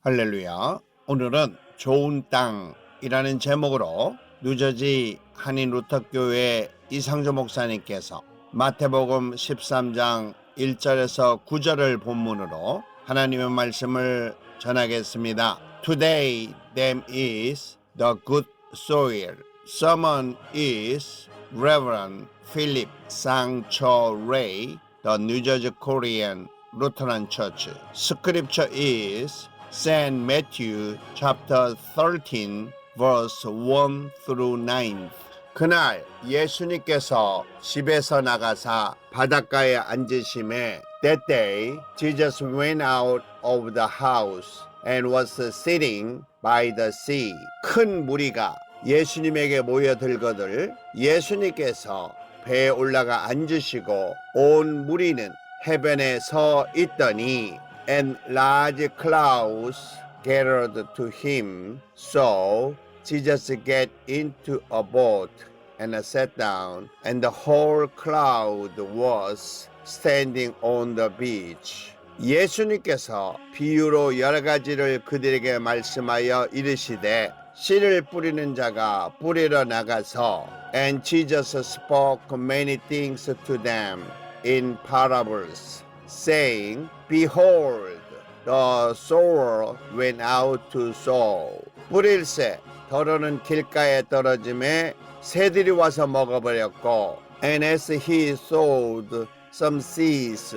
할렐루야. 오늘은 좋은 땅이라는 제목으로 뉴저지 한인 루터교회 이상조 목사님께서 마태복음 13장 1절에서 9절을 본문으로 하나님의 말씀을 전하겠습니다. Today them is the good soil. Someone is Reverend Philip Sang-cho Ray, the New Jersey Korean Lutheran Church. Scripture is St. Matthew chapter 13 verse 1 through 9. 그날 예수님께서 집에서 나가사 바닷가에 앉으심에 That day Jesus went out of the house and was sitting by the sea. 큰 무리가 예수님에게 모여들거늘 예수님께서 배에 올라가 앉으시고 온 무리는 해변에 서 있더니 and large crowds gathered to him. So Jesus got into a boat and sat down, and the whole crowd was standing on the beach. 예수님께서 비유로 여러 가지를 그들에게 말씀하여 이르시되 씨를 뿌리는 자가 뿌리러 나가서 and Jesus spoke many things to them in parables, saying, Behold, the sower went out to sow. 뿌릴새 더러는 길가에 떨어짐에 새들이 와서 먹어버렸고, and as he sowed, some seeds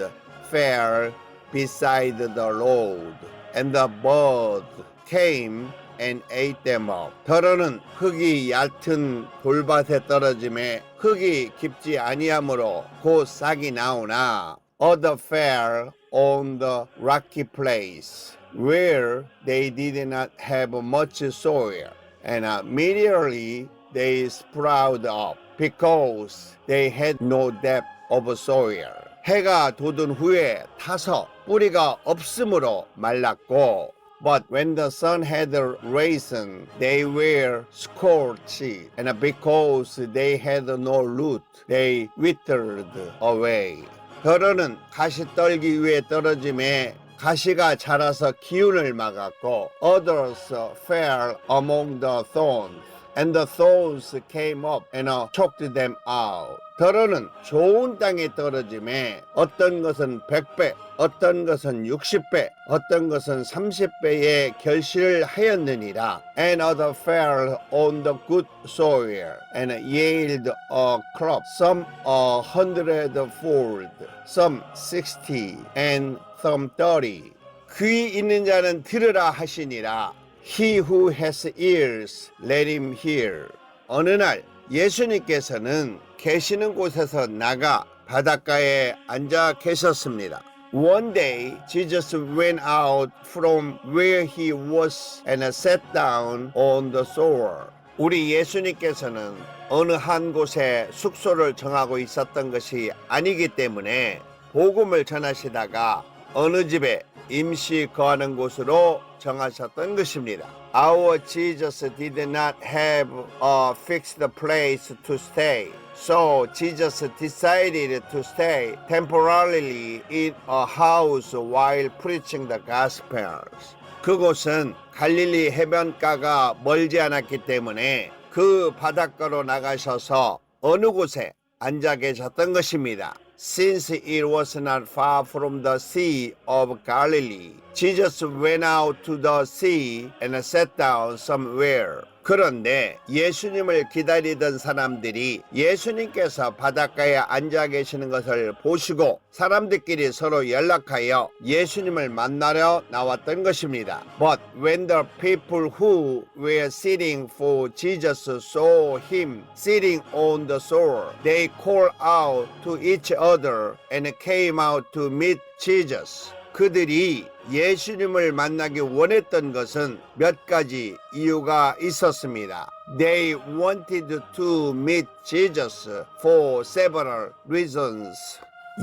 fell beside the road, and the birds came and ate them up. 더러는 흙이 얕은 돌밭에 떨어짐에 흙이 깊지 아니하므로 곧 싹이 나오나 other fell on the rocky place where they did not have much soil, and immediately they sprouted up because they had no depth of soil. 해가 돋은 후에 타서 뿌리가 없으므로 말랐고 But when the sun had risen, they were scorched, and because they had no root, they withered away. 더러는 가시떨기 위에 떨어짐에 가시가 자라서 기운을 막았고, others fell among the thorns, and the thorns came up and choked them out. 더러는 좋은 땅에 떨어짐에 어떤 것은 100배, 어떤 것은 60배, 어떤 것은 30배의 결실을 하였느니라. And other fell on the good soil and yielded a crop, some 100-fold, some 60, and some 30. 귀 있는 자는 들으라 하시니라. He who has ears, let him hear. 어느 날 예수님께서는 계시는 곳에서 나가 바닷가에 앉아 계셨습니다. One day, Jesus went out from where he was and sat down on the shore. 우리 예수님께서는 어느 한 곳에 숙소를 정하고 있었던 것이 아니기 때문에 복음을 전하시다가 어느 집에 임시 거하는 곳으로 정하셨던 것입니다. Our Jesus did not have a fixed place to stay. So Jesus decided to stay temporarily in a house while preaching the Gospels. 그곳은 갈릴리 해변가가 멀지 않았기 때문에 그 바닷가로 나가셔서 어느 곳에 앉아 계셨던 것입니다. Since it was not far from the Sea of Galilee, Jesus went out to the sea and sat down somewhere. 그런데 예수님을 기다리던 사람들이 예수님께서 바닷가에 앉아 계시는 것을 보시고 사람들끼리 서로 연락하여 예수님을 만나러 나왔던 것입니다. But when the people who were sitting for Jesus saw him sitting on the shore, they called out to each other and came out to meet Jesus. 그들이 예수님을 만나기 원했던 것은 몇 가지 이유가 있었습니다. They wanted to meet Jesus for several reasons.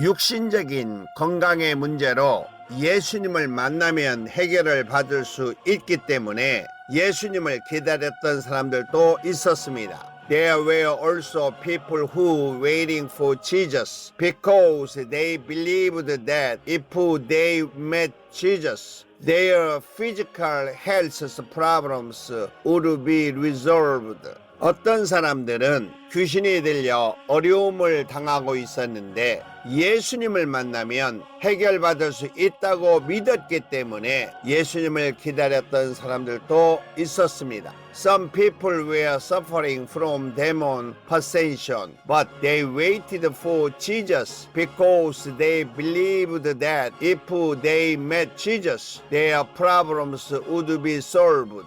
육신적인 건강의 문제로 예수님을 만나면 해결을 받을 수 있기 때문에 예수님을 기다렸던 사람들도 있었습니다. There were also people who waiting for Jesus because they believed that if they met Jesus, their physical health problems would be resolved. 어떤 사람들은 귀신이 들려 어려움을 당하고 있었는데 예수님을 만나면 해결받을 수 있다고 믿었기 때문에 예수님을 기다렸던 사람들도 있었습니다. Some people were suffering from demon possession, but they waited for Jesus because they believed that if they met Jesus, their problems would be solved.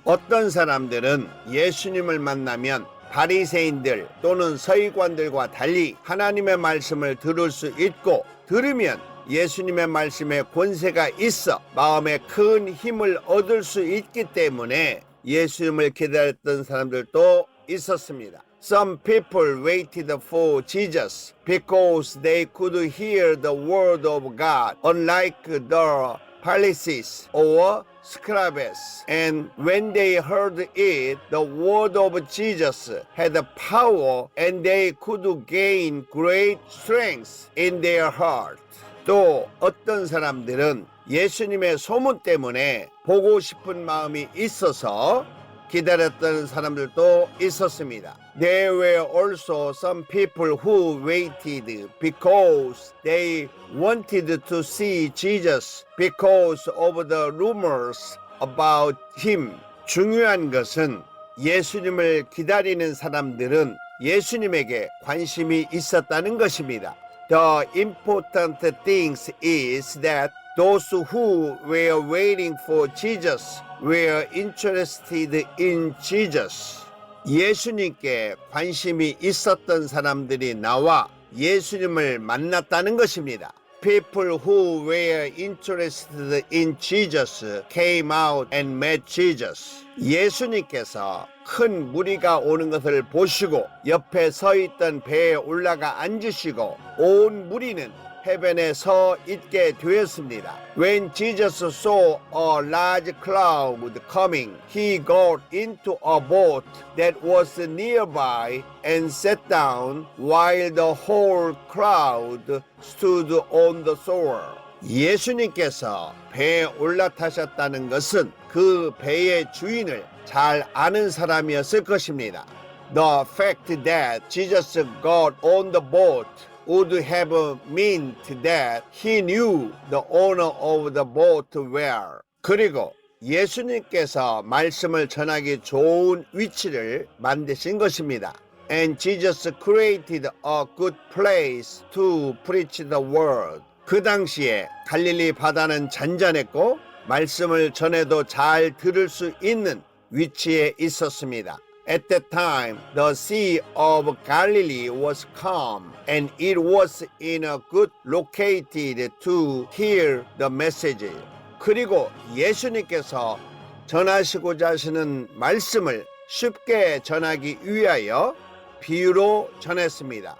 어떤 사람들은 예수님을 만나면 바리새인들 또는 서기관들과 달리 하나님의 말씀을 들을 수 있고 들으면 예수님의 말씀에 권세가 있어 마음에 큰 힘을 얻을 수 있기 때문에 예수님을 기다렸던 사람들도 있었습니다. Some people waited for Jesus because they could hear the word of God, unlike the Pharisees or scribes, and when they heard it, the word of Jesus had power and they could gain great strength in their heart. 또 어떤 사람들은 예수님의 소문 때문에 보고 싶은 마음이 있어서 기다렸던 사람들도 있었습니다. There were also some people who waited because they wanted to see Jesus because of the rumors about him. 중요한 것은 예수님을 기다리는 사람들은 예수님에게 관심이 있었다는 것입니다. The important thing is that those who were waiting for Jesus were interested in Jesus. 예수님께 관심이 있었던 사람들이 나와 예수님을 만났다는 것입니다. People who were interested in Jesus came out and met Jesus. 예수님께서 큰 무리가 오는 것을 보시고 옆에 서 있던 배에 올라가 앉으시고 온 무리는 해변에 서 있게 되었습니다. When Jesus saw a large crowd coming, he got into a boat that was nearby and sat down while the whole crowd stood on the shore. 예수님께서 배에 올라타셨다는 것은 그 배의 주인을 잘 아는 사람이었을 것입니다. The fact that Jesus got on the boat would have meant that he knew the owner of the boat well. 그리고 예수님께서 말씀을 전하기 좋은 위치를 만드신 것입니다. And Jesus created a good place to preach the word. 그 당시에 갈릴리 바다는 잔잔했고 말씀을 전해도 잘 들을 수 있는 위치에 있었습니다. At that time, the Sea of Galilee was calm, and it was in a good located to hear the message. 그리고 예수님께서 전하시고자 하시는 말씀을 쉽게 전하기 위하여 비유로 전했습니다.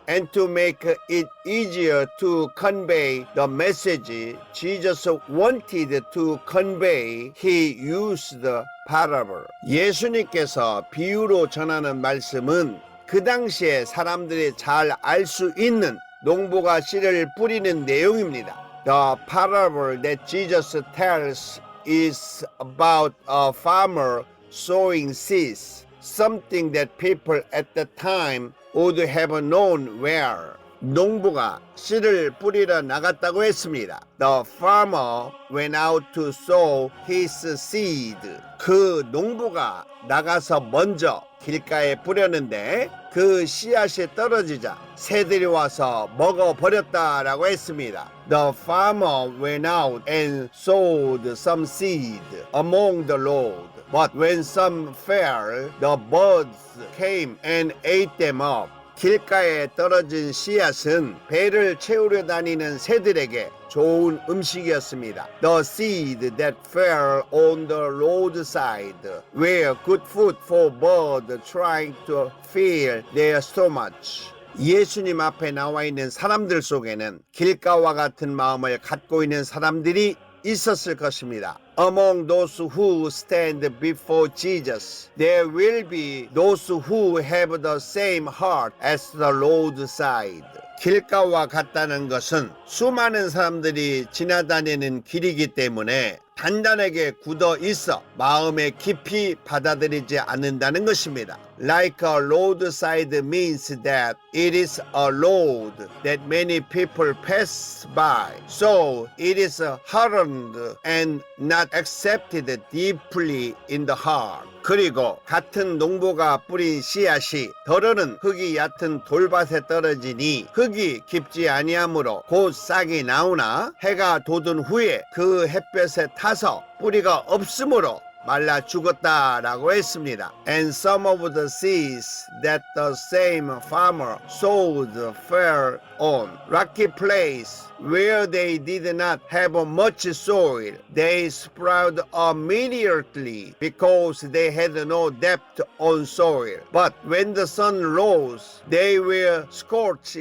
And to make it easier to convey the message Jesus wanted to convey, he used the parable. 예수님께서 비유로 전하는 말씀은 그 당시에 사람들이 잘 알 수 있는 농부가 씨를 뿌리는 내용입니다. The parable that Jesus tells is about a farmer sowing seeds, something that people at the time would have known well. 농부가 씨를 뿌리러 나갔다고 했습니다. The farmer went out to sow his seed. 그 농부가 나가서 먼저 길가에 뿌렸는데 그 씨앗이 떨어지자 새들이 와서 먹어버렸다라고 했습니다. The farmer went out and sowed some seed among the road. But when some fell, the birds came and ate them up. 길가에 떨어진 씨앗은 배를 채우려 다니는 새들에게 좋은 음식이었습니다. The seed that fell on the roadside were good food for birds trying to fill their stomachs. 예수님 앞에 나와 있는 사람들 속에는 길가와 같은 마음을 갖고 있는 사람들이 있었을 것입니다. Among those who stand before Jesus, there will be those who have the same heart as the roadside. 길가와 같다는 것은 수많은 사람들이 지나다니는 길이기 때문에 단단하게 굳어 있어 마음에 깊이 받아들이지 않는다는 것입니다. Like a roadside means that it is a road that many people pass by. So it is hardened and not accepted deeply in the heart. 그리고 같은 농부가 뿌린 씨앗이 덜어는 흙이 얕은 돌밭에 떨어지니 흙이 깊지 아니하므로 곧 싹이 나오나 해가 돋은 후에 그 햇볕에 타서 뿌리가 없으므로 말라 죽었다라고 했습니다. And some of the seeds that the same farmer sowed fell on rocky place where they did not have much soil. They sprouted immediately because they had no depth on soil. But when the sun rose, they were scorched,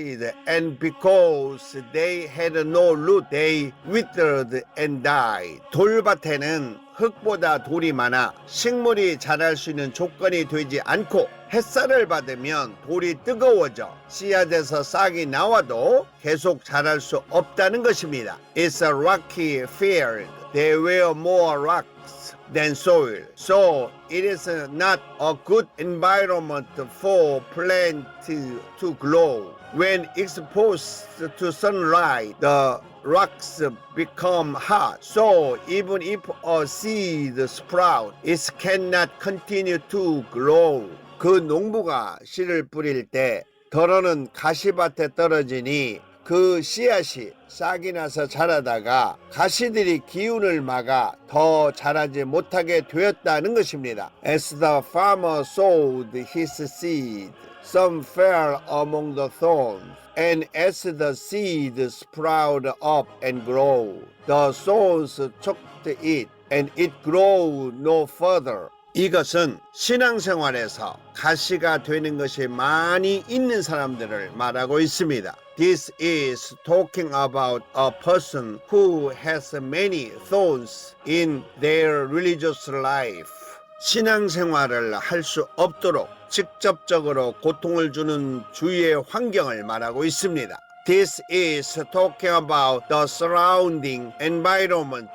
and because they had no root, they withered and died. 돌밭에는 흙보다 돌이 많아 식물이 자랄 수 있는 조건이 되지 않고 햇살을 받으면 돌이 뜨거워져 씨앗에서 싹이 나와도 계속 자랄 수 없다는 것입니다. It's a rocky field. There were more rocks than soil. So it is not a good environment for plant to grow. When exposed to sunlight, the rocks become hard. So even if a seed sprout, it cannot continue to grow. 그 농부가 씨를 뿌릴 때 덜어는 가시밭에 떨어지니 그 씨앗이 싹이 나서 자라다가 가시들이 기운을 막아 더 자라지 못하게 되었다는 것입니다. As the farmer sowed his seed, some fell among the thorns. And as the seed sprouted up and grew, the thorns choked it, and it grew no further. 이것은 신앙생활에서 가시가 되는 것이 많이 있는 사람들을 말하고 있습니다. This is talking about a person who has many thorns in their religious life. 신앙생활을 할 수 없도록 직접적으로 고통을 주는 주위의 환경을 말하고 있습니다. This is talking about the surrounding environment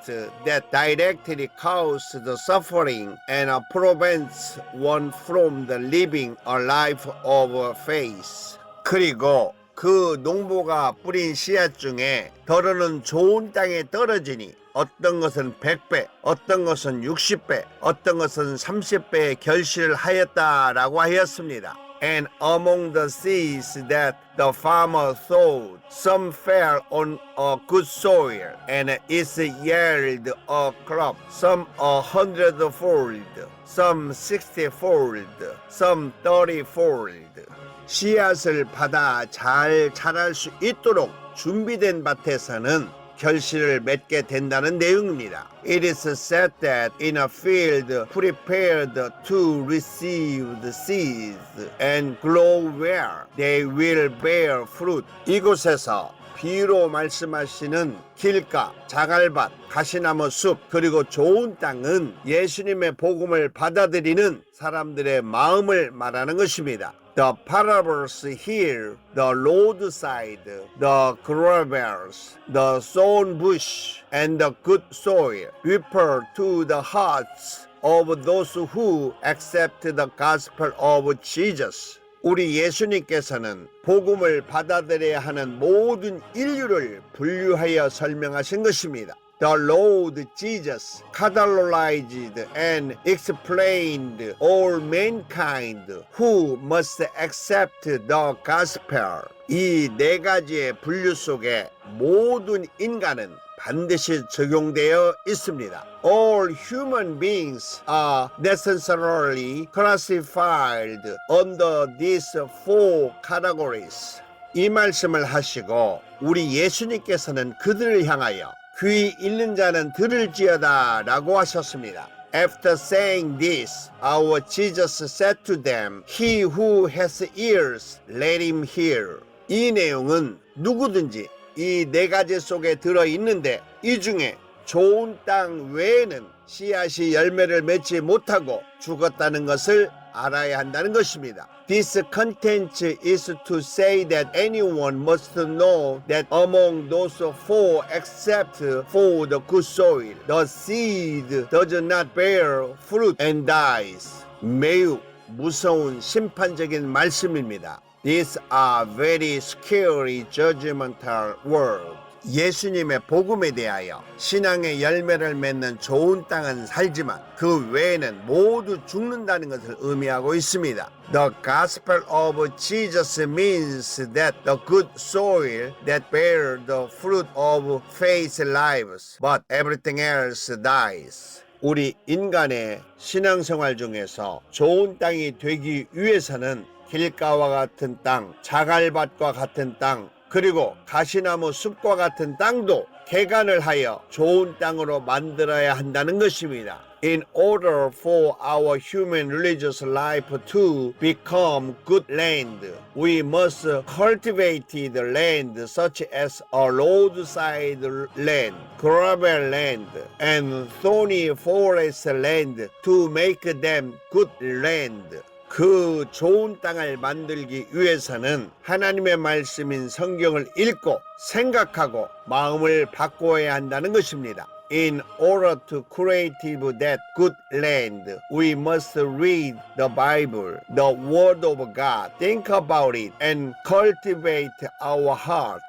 that directly causes the suffering and prevents one from the living a life of faith. 그리고 그 농부가 뿌린 씨앗 중에 덜어는 좋은 땅에 떨어지니 어떤 것은 100배, 어떤 것은 60배, 어떤 것은 30배의 결실을 하였다라고 하였습니다. And among the seeds that the farmer sowed, some fell on a good soil, and it yielded a crop, some 100-fold, some 60-fold, some 30-fold. 씨앗을 받아 잘 자랄 수 있도록 준비된 밭에서는 결실을 맺게 된다는 내용입니다. It is said that in a field prepared to receive the seeds and grow well, they will bear fruit. 이곳에서 비유로 말씀하시는 길가, 자갈밭, 가시나무 숲, 그리고 좋은 땅은 예수님의 복음을 받아들이는 사람들의 마음을 말하는 것입니다. The parables here, the roadside, the gravels, the thorn bush, and the good soil refer to the hearts of those who accept the gospel of Jesus. 우리 예수님께서는 복음을 받아들여야 하는 모든 인류를 분류하여 설명하신 것입니다. The Lord Jesus categorized and explained all mankind who must accept the gospel. 이 네 가지의 분류 속에 모든 인간은 반드시 적용되어 있습니다. All human beings are necessarily classified under these four categories. 이 말씀을 하시고 우리 예수님께서는 그들을 향하여 귀 있는 자는 들을지어다 라고 하셨습니다. After saying this, our Jesus said to them, He who has ears, let him hear. 이 내용은 누구든지 이 네 가지 속에 들어있는데 이 중에 좋은 땅 외에는 씨앗이 열매를 맺지 못하고 죽었다는 것을 알아야 한다는 것입니다. This content is to say that anyone must know that among those four except for the good soil, the seed does not bear fruit and dies. 매우 무서운 심판적인 말씀입니다. These are very scary judgmental words. 예수님의 복음에 대하여 신앙의 열매를 맺는 좋은 땅은 살지만 그 외에는 모두 죽는다는 것을 의미하고 있습니다. The gospel of Jesus means that the good soil that bear the fruit of faith lives, but everything else dies. 우리 인간의 신앙생활 중에서 좋은 땅이 되기 위해서는 길가와 같은 땅, 자갈밭과 같은 땅, 그리고 가시나무 숲과 같은 땅도 개간을 하여 좋은 땅으로 만들어야 한다는 것입니다. In order for our human religious life to become good land, we must cultivate the land such as a roadside land, gravel land, and thorny forest land to make them good land. 그 좋은 땅을 만들기 위해서는 하나님의 말씀인 성경을 읽고 생각하고 마음을 바꾸어야 한다는 것입니다. In order to create that good land, we must read the Bible, the Word of God, think about it, and cultivate our hearts.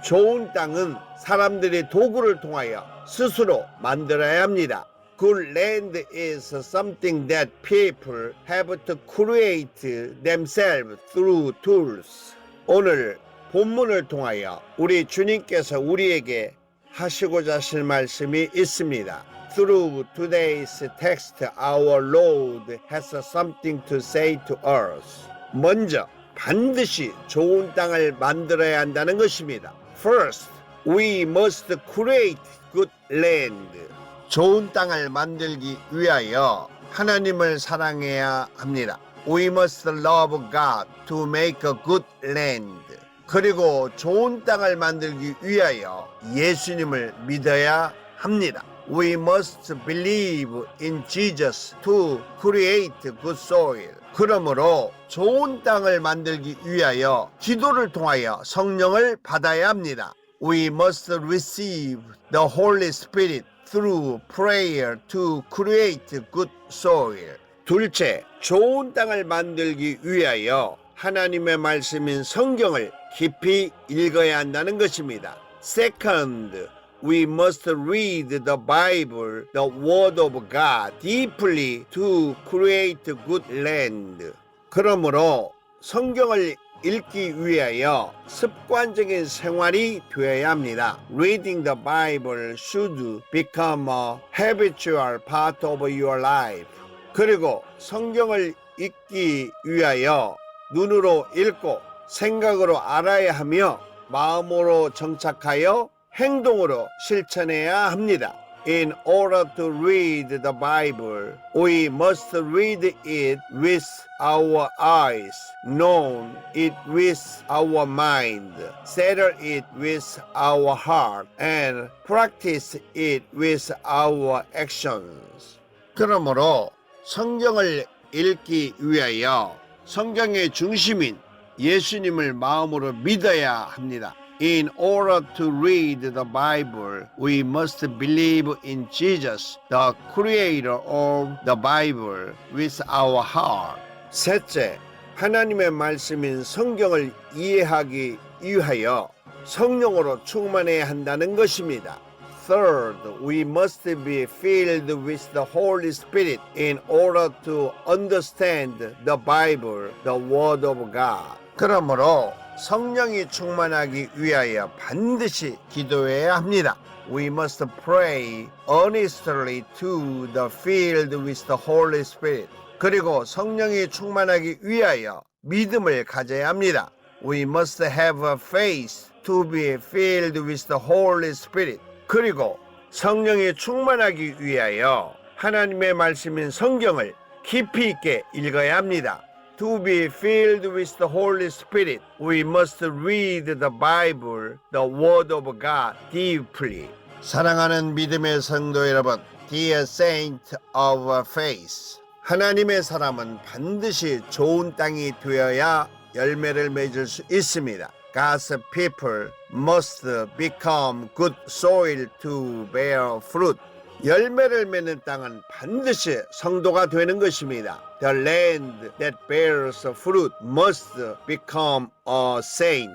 좋은 땅은 사람들이 도구를 통하여 스스로 만들어야 합니다. Good land is something that people have to create themselves through tools. 오늘 본문을 통하여 우리 주님께서 우리에게 하시고자 하실 말씀이 있습니다. Through today's text, our Lord has something to say to us. 먼저 반드시 좋은 땅을 만들어야 한다는 것입니다. First, we must create good land. 좋은 땅을 만들기 위하여 하나님을 사랑해야 합니다. We must love God to make a good land. 그리고 좋은 땅을 만들기 위하여 예수님을 믿어야 합니다. We must believe in Jesus to create good soil. 그러므로 좋은 땅을 만들기 위하여 기도를 통하여 성령을 받아야 합니다. We must receive the Holy Spirit through prayer to create good soil. 둘째, 좋은 땅을 만들기 위하여 하나님의 말씀인 성경을 깊이 읽어야 한다는 것입니다. Second, we must read the Bible, the Word of God, deeply to create good land. 그러므로 성경을 읽기 위하여 습관적인 생활이 되어야 합니다. Reading the Bible should become a habitual part of your life. 그리고 성경을 읽기 위하여 눈으로 읽고 생각으로 알아야 하며 마음으로 정착하여 행동으로 실천해야 합니다. In order to read the Bible, we must read it with our eyes, know it with our mind, settle it with our heart, and practice it with our actions. 그러므로 성경을 읽기 위하여 성경의 중심인 예수님을 마음으로 믿어야 합니다. In order to read the Bible, we must believe in Jesus, the creator of the Bible, with our heart. 셋째, 하나님의 말씀인 성경을 이해하기 위하여 성령으로 충만해야 한다는 것입니다. Third, we must be filled with the Holy Spirit in order to understand the Bible, the Word of God. 그러므로 성령이 충만하기 위하여 반드시 기도해야 합니다. We must pray earnestly to the filled with the Holy Spirit. 그리고 성령이 충만하기 위하여 믿음을 가져야 합니다. We must have a faith to be filled with the Holy Spirit. 그리고 성령이 충만하기 위하여 하나님의 말씀인 성경을 깊이 있게 읽어야 합니다. To be filled with the Holy Spirit, we must read the Bible, the Word of God, deeply. 사랑하는 믿음의 성도 여러분, Dear Saint of Faith, 하나님의 사람은 반드시 좋은 땅이 되어야 열매를 맺을 수 있습니다. God's people must become good soil to bear fruit. 열매를 맺는 땅은 반드시 성도가 되는 것입니다. The land that bears fruit must become a saint.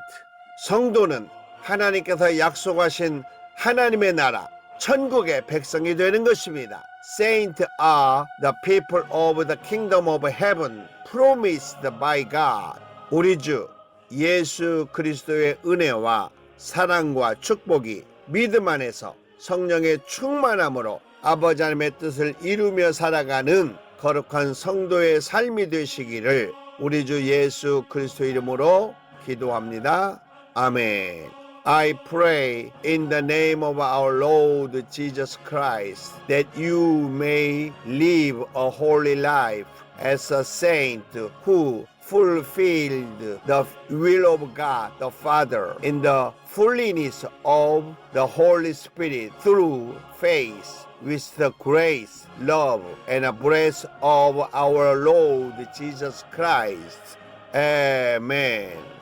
성도는 하나님께서 약속하신 하나님의 나라, 천국의 백성이 되는 것입니다. Saints are the people of the kingdom of heaven promised by God. 우리 주 예수 그리스도의 은혜와 사랑과 축복이 믿음 안에서 성령의 충만함으로 아버지 하나님의 뜻을 이루며 살아가는 거룩한 성도의 삶이 되시기를 우리 주 예수 그리스도 이름으로 기도합니다. 아멘. I pray in the name of our Lord Jesus Christ that you may live a holy life as a saint who fulfilled the will of God the Father in the fullness of the Holy Spirit through faith with the grace, love, and a breath of our Lord Jesus Christ. Amen.